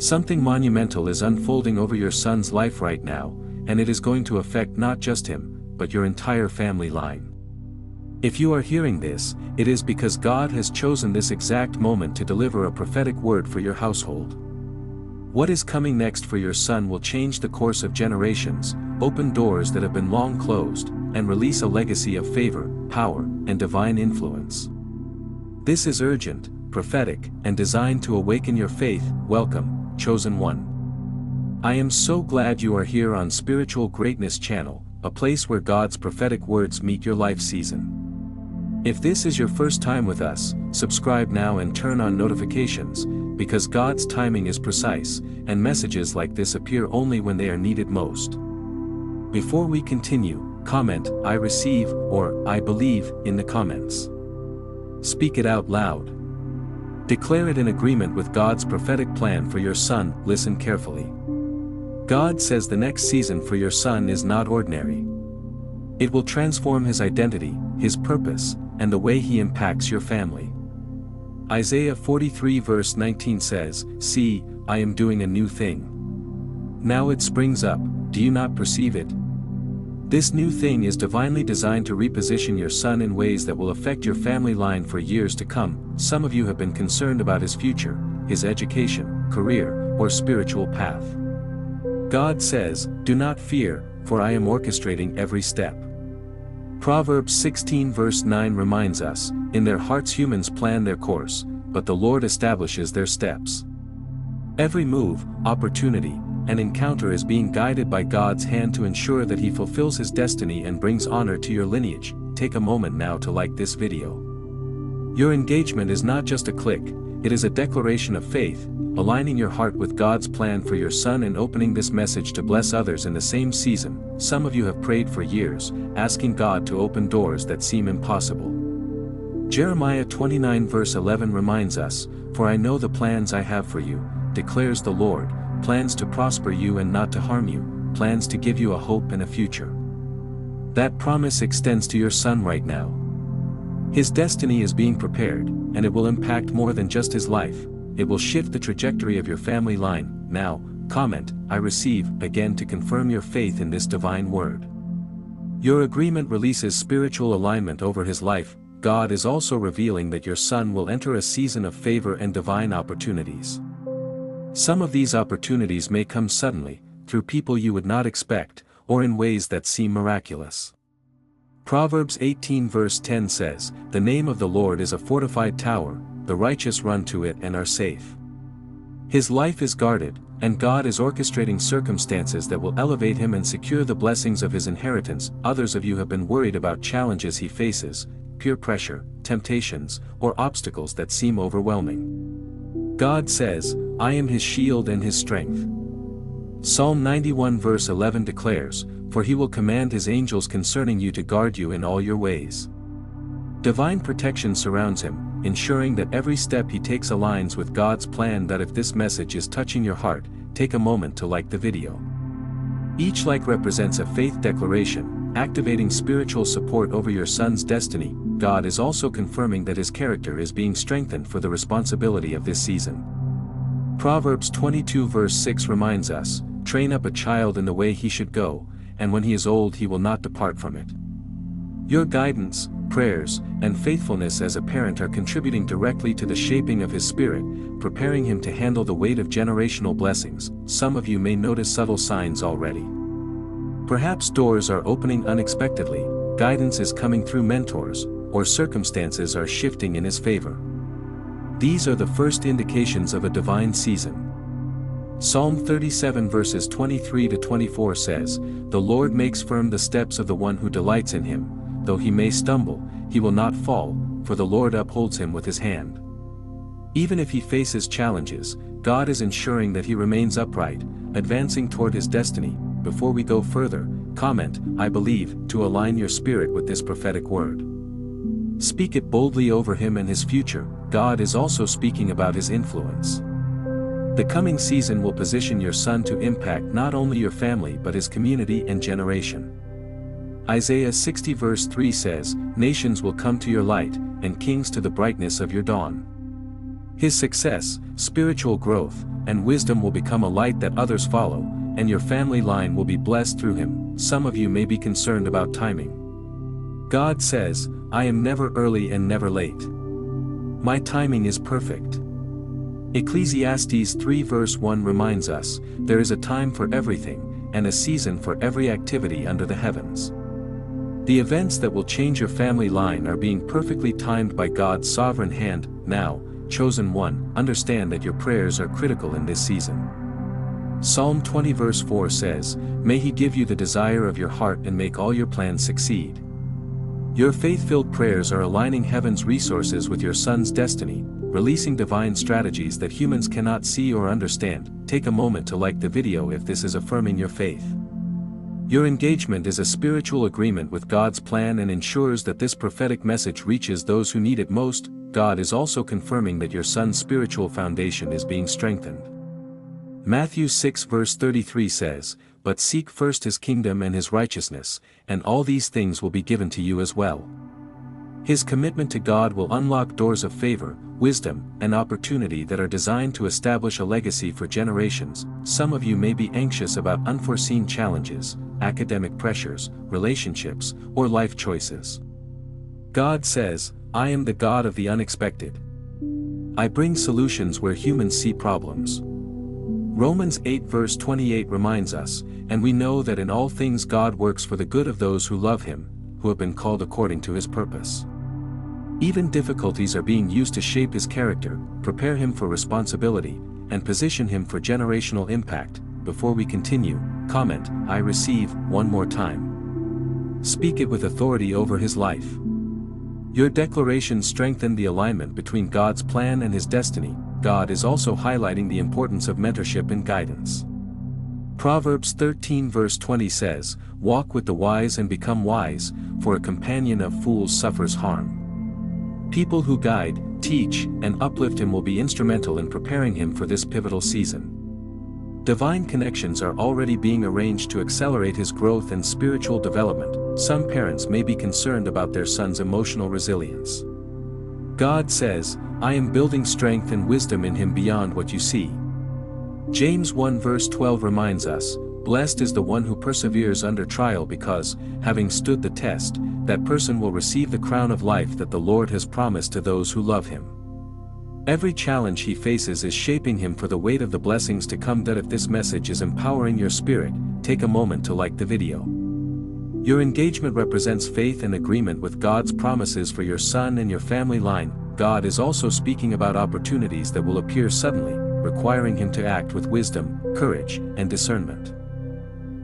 Something monumental is unfolding over your son's life right now, and it is going to affect not just him, but your entire family line. If you are hearing this, it is because God has chosen this exact moment to deliver a prophetic word for your household. What is coming next for your son will change the course of generations, open doors that have been long closed, and release a legacy of favor, power, and divine influence. This is urgent, prophetic, and designed to awaken your faith. Welcome, chosen one. I am so glad you are here on Spiritual Greatness Channel, a place where God's prophetic words meet your life season. If this is your first time with us, subscribe now and turn on notifications, because God's timing is precise, and messages like this appear only when they are needed most. Before we continue, comment "I receive" or "I believe" in the comments. Speak it out loud. Declare it in agreement with God's prophetic plan for your son. Listen carefully. God says the next season for your son is not ordinary. It will transform his identity, his purpose, and the way he impacts your family. Isaiah 43 verse 19 says, "See, I am doing a new thing. Now it springs up, do you not perceive it?" This new thing is divinely designed to reposition your son in ways that will affect your family line for years to come. Some of you have been concerned about his future, his education, career, or spiritual path. God says, "Do not fear, for I am orchestrating every step." Proverbs 16 verse 9 reminds us, "In their hearts humans plan their course, but the Lord establishes their steps." Every move, opportunity, and encounter is being guided by God's hand to ensure that he fulfills his destiny and brings honor to your lineage. Take a moment now to like this video. Your engagement is not just a click, it is a declaration of faith, aligning your heart with God's plan for your son and opening this message to bless others in the same season. Some of you have prayed for years, asking God to open doors that seem impossible. Jeremiah 29 verse 11 reminds us, "For I know the plans I have for you, declares the Lord, plans to prosper you and not to harm you, plans to give you a hope and a future." That promise extends to your son right now. His destiny is being prepared, and it will impact more than just his life. It will shift the trajectory of your family line. Now, comment "I receive" again to confirm your faith in this divine word. Your agreement releases spiritual alignment over his life. God is also revealing that your son will enter a season of favor and divine opportunities. Some of these opportunities may come suddenly, through people you would not expect, or in ways that seem miraculous. Proverbs 18 verse 10 says, "The name of the Lord is a fortified tower, the righteous run to it and are safe." His life is guarded, and God is orchestrating circumstances that will elevate him and secure the blessings of his inheritance. Others of you have been worried about challenges he faces, peer pressure, temptations, or obstacles that seem overwhelming. God says, "I am his shield and his strength." Psalm 91 verse 11 declares, "For he will command his angels concerning you to guard you in all your ways." Divine protection surrounds him, ensuring that every step he takes aligns with God's plan. That if this message is touching your heart, take a moment to like the video. Each like represents a faith declaration, activating spiritual support over your son's destiny. God is also confirming that his character is being strengthened for the responsibility of this season. Proverbs 22 verse 6 reminds us, "Train up a child in the way he should go, and when he is old he will not depart from it." Your guidance, prayers, and faithfulness as a parent are contributing directly to the shaping of his spirit, preparing him to handle the weight of generational blessings. Some of you may notice subtle signs already. Perhaps doors are opening unexpectedly, guidance is coming through mentors, or circumstances are shifting in his favor. These are the first indications of a divine season. Psalm 37 verses 23 to 24 says, "The Lord makes firm the steps of the one who delights in him. Though he may stumble, he will not fall, for the Lord upholds him with his hand." Even if he faces challenges, God is ensuring that he remains upright, advancing toward his destiny. Before we go further, comment "I believe" to align your spirit with this prophetic word. Speak it boldly over him and his future. God is also speaking about his influence. The coming season will position your son to impact not only your family but his community and generation. Isaiah 60 verse 3 says, "Nations will come to your light, and kings to the brightness of your dawn." His success, spiritual growth, and wisdom will become a light that others follow, and your family line will be blessed through him. Some of you may be concerned about timing. God says, I am never early and never late. My timing is perfect. Ecclesiastes 3 verse 1 reminds us, there is a time for everything, and a season for every activity under the heavens. The events that will change your family line are being perfectly timed by God's sovereign hand. Now, chosen one, understand that your prayers are critical in this season. Psalm 20 verse 4 says, May he give you the desire of your heart and make all your plans succeed. Your faith-filled prayers are aligning heaven's resources with your son's destiny, releasing divine strategies that humans cannot see or understand. Take a moment to like the video if this is affirming your faith. Your engagement is a spiritual agreement with God's plan and ensures that this prophetic message reaches those who need it most. God is also confirming that your son's spiritual foundation is being strengthened. Matthew 6 verse 33 says, But seek first his kingdom and his righteousness, and all these things will be given to you as well. His commitment to God will unlock doors of favor, wisdom, and opportunity that are designed to establish a legacy for generations. Some of you may be anxious about unforeseen challenges, academic pressures, relationships, or life choices. God says, I am the God of the unexpected. I bring solutions where humans see problems. Romans 8 verse 28 reminds us, and we know that in all things God works for the good of those who love him, who have been called according to his purpose. Even difficulties are being used to shape his character, prepare him for responsibility, and position him for generational impact. Before we continue, comment, I receive, one more time. Speak it with authority over his life. Your declaration strengthened the alignment between God's plan and his destiny. God is also highlighting the importance of mentorship and guidance. Proverbs 13 verse 20 says, Walk with the wise and become wise, for a companion of fools suffers harm. People who guide, teach, and uplift him will be instrumental in preparing him for this pivotal season. Divine connections are already being arranged to accelerate his growth and spiritual development. Some parents may be concerned about their son's emotional resilience. God says, I am building strength and wisdom in him beyond what you see. James 1 verse 12 reminds us, Blessed is the one who perseveres under trial because, having stood the test, that person will receive the crown of life that the Lord has promised to those who love him. Every challenge he faces is shaping him for the weight of the blessings to come. That if this message is empowering your spirit, take a moment to like the video. Your engagement represents faith and agreement with God's promises for your son and your family line. God is also speaking about opportunities that will appear suddenly, requiring him to act with wisdom, courage, and discernment.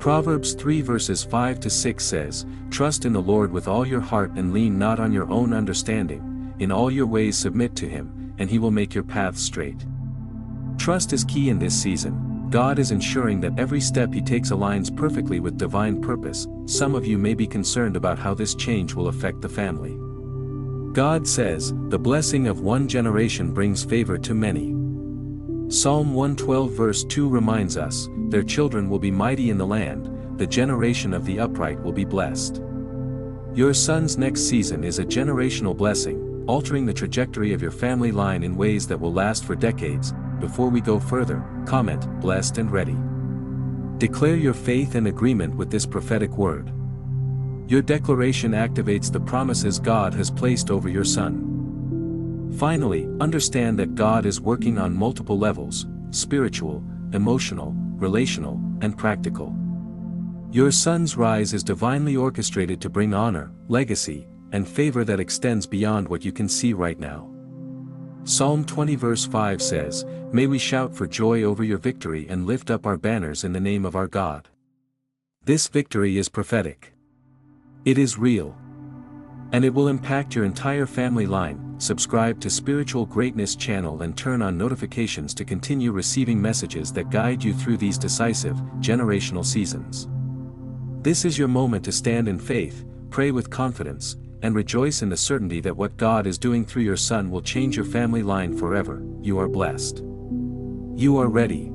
Proverbs 3 verses 5 to 6 says, Trust in the Lord with all your heart and lean not on your own understanding. In all your ways submit to him, and he will make your paths straight. Trust is key in this season. God is ensuring that every step he takes aligns perfectly with divine purpose. Some of you may be concerned about how this change will affect the family. God says, the blessing of one generation brings favor to many. Psalm 112 verse 2 reminds us, Their children will be mighty in the land, the generation of the upright will be blessed. Your son's next season is a generational blessing, altering the trajectory of your family line in ways that will last for decades. Before we go further, comment, blessed and ready. Declare your faith and agreement with this prophetic word. Your declaration activates the promises God has placed over your son. Finally, understand that God is working on multiple levels: spiritual, emotional, relational, and practical. Your son's rise is divinely orchestrated to bring honor, legacy, and favor that extends beyond what you can see right now. Psalm 20 verse 5 says, May we shout for joy over your victory and lift up our banners in the name of our God. This victory is prophetic. It is real. And it will impact your entire family line. Subscribe to Spiritual Greatness channel and turn on notifications to continue receiving messages that guide you through these decisive, generational seasons. This is your moment to stand in faith, pray with confidence, and rejoice in the certainty that what God is doing through your son will change your family line forever. You are blessed. You are ready.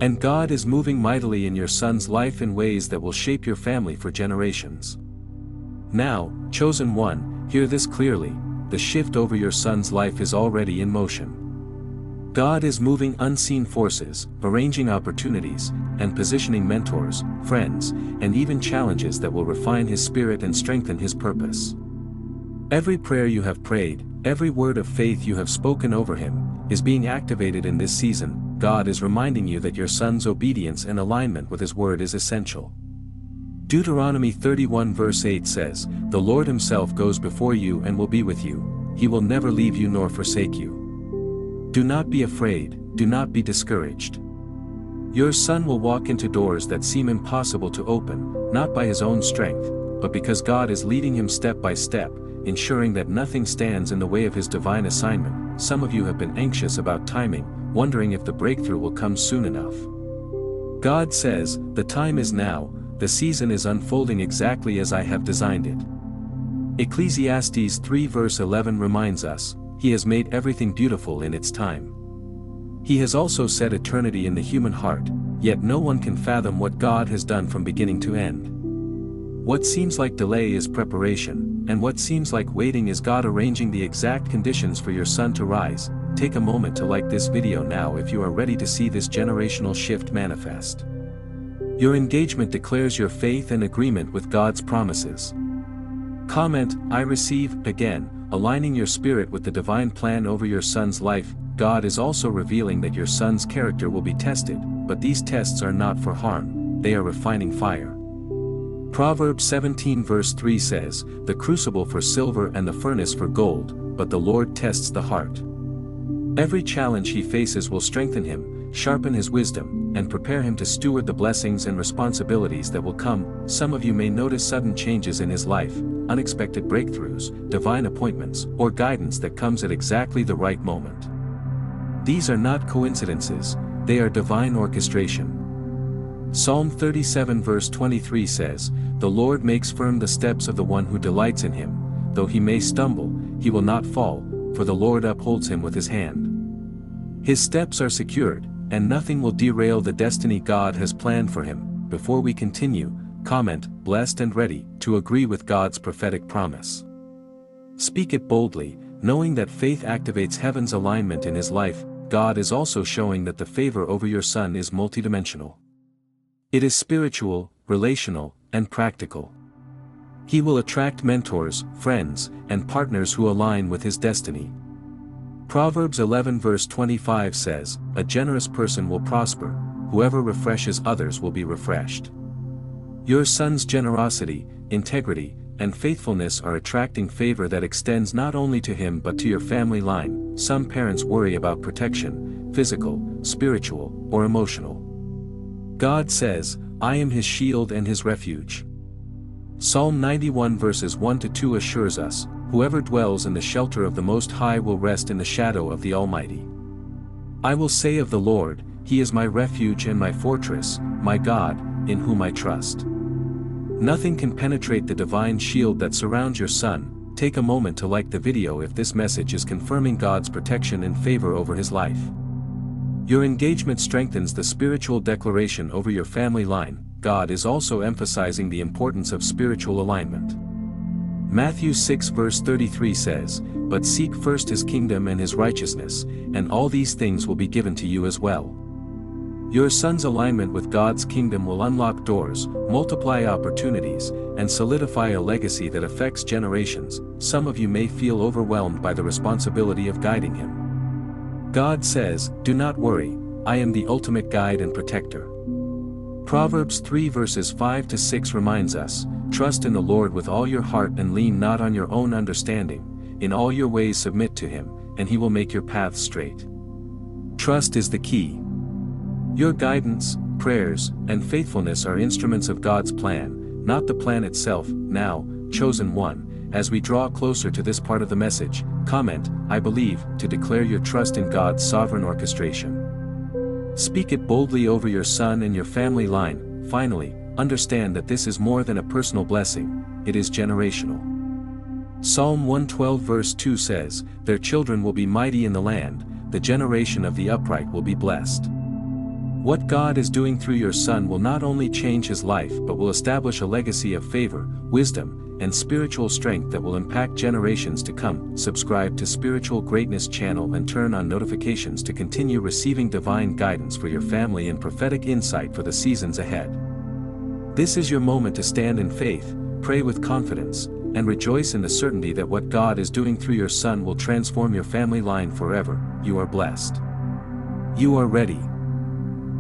And God is moving mightily in your son's life in ways that will shape your family for generations. Now, chosen one, hear this clearly, the shift over your son's life is already in motion. God is moving unseen forces, arranging opportunities, and positioning mentors, friends, and even challenges that will refine His Spirit and strengthen His purpose. Every prayer you have prayed, every word of faith you have spoken over Him, is being activated in this season. God is reminding you that your son's obedience and alignment with His word is essential. Deuteronomy 31 verse 8 says, "The Lord Himself goes before you and will be with you. He will never leave you nor forsake you." Do not be afraid, do not be discouraged. Your son will walk into doors that seem impossible to open, not by his own strength, but because God is leading him step by step, ensuring that nothing stands in the way of his divine assignment. Some of you have been anxious about timing, wondering if the breakthrough will come soon enough. God says, "The time is now, the season is unfolding exactly as I have designed it." Ecclesiastes 3 verse 11 reminds us, He has made everything beautiful in its time. He has also set eternity in the human heart, yet no one can fathom what God has done from beginning to end. What seems like delay is preparation, and what seems like waiting is God arranging the exact conditions for your son to rise. Take a moment to like this video now if you are ready to see this generational shift manifest. Your engagement declares your faith and agreement with God's promises. Comment, "I receive," again, aligning your spirit with the divine plan over your son's life. God is also revealing that your son's character will be tested, but these tests are not for harm, they are refining fire. Proverbs 17 verse 3 says, "The crucible for silver and the furnace for gold, but the Lord tests the heart." Every challenge he faces will strengthen him, sharpen his wisdom, and prepare him to steward the blessings and responsibilities that will come. Some of you may notice sudden changes in his life, unexpected breakthroughs, divine appointments, or guidance that comes at exactly the right moment. These are not coincidences, they are divine orchestration. Psalm 37 verse 23 says, "The Lord makes firm the steps of the one who delights in Him. Though he may stumble, he will not fall, for the Lord upholds him with His hand." His steps are secured, and nothing will derail the destiny God has planned for him. Before we continue, comment, "Blessed and ready," to agree with God's prophetic promise. Speak it boldly, knowing that faith activates heaven's alignment in his life. God is also showing that the favor over your son is multidimensional. It is spiritual, relational, and practical. He will attract mentors, friends, and partners who align with his destiny. Proverbs 11 verse 25 says, "A generous person will prosper, whoever refreshes others will be refreshed." Your son's generosity, integrity, and faithfulness are attracting favor that extends not only to him but to your family line. Some parents worry about protection, physical, spiritual, or emotional. God says, "I am his shield and his refuge." Psalm 91 verses 1 to 2 assures us, "Whoever dwells in the shelter of the Most High will rest in the shadow of the Almighty. I will say of the Lord, He is my refuge and my fortress, my God, in whom I trust." Nothing can penetrate the divine shield that surrounds your son. Take a moment to like the video if this message is confirming God's protection and favor over his life. Your engagement strengthens the spiritual declaration over your family line. God is also emphasizing the importance of spiritual alignment. Matthew 6 verse 33 says, "But seek first His kingdom and His righteousness, and all these things will be given to you as well." Your son's alignment with God's kingdom will unlock doors, multiply opportunities, and solidify a legacy that affects generations. Some of you may feel overwhelmed by the responsibility of guiding him. God says, "Do not worry, I am the ultimate guide and protector." Proverbs 3 verses 5 to 6 reminds us, "Trust in the Lord with all your heart and lean not on your own understanding. In all your ways submit to Him, and He will make your paths straight." Trust is the key. Your guidance, prayers, and faithfulness are instruments of God's plan, not the plan itself. Now, chosen one, as we draw closer to this part of the message, comment, "I believe," to declare your trust in God's sovereign orchestration. Speak it boldly over your son and your family line. Finally, understand that this is more than a personal blessing, it is generational. Psalm 112 verse 2 says, "Their children will be mighty in the land, the generation of the upright will be blessed." What God is doing through your son will not only change his life but will establish a legacy of favor, wisdom, and spiritual strength that will impact generations to come. Subscribe to Spiritual Greatness channel and turn on notifications to continue receiving divine guidance for your family and prophetic insight for the seasons ahead. This is your moment to stand in faith, pray with confidence, and rejoice in the certainty that what God is doing through your son will transform your family line forever. You are blessed. You are ready.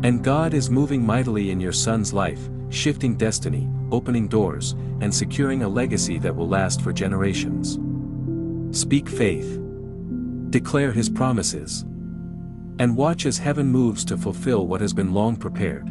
And God is moving mightily in your son's life, shifting destiny, opening doors, and securing a legacy that will last for generations. Speak faith. Declare his promises. And watch as heaven moves to fulfill what has been long prepared.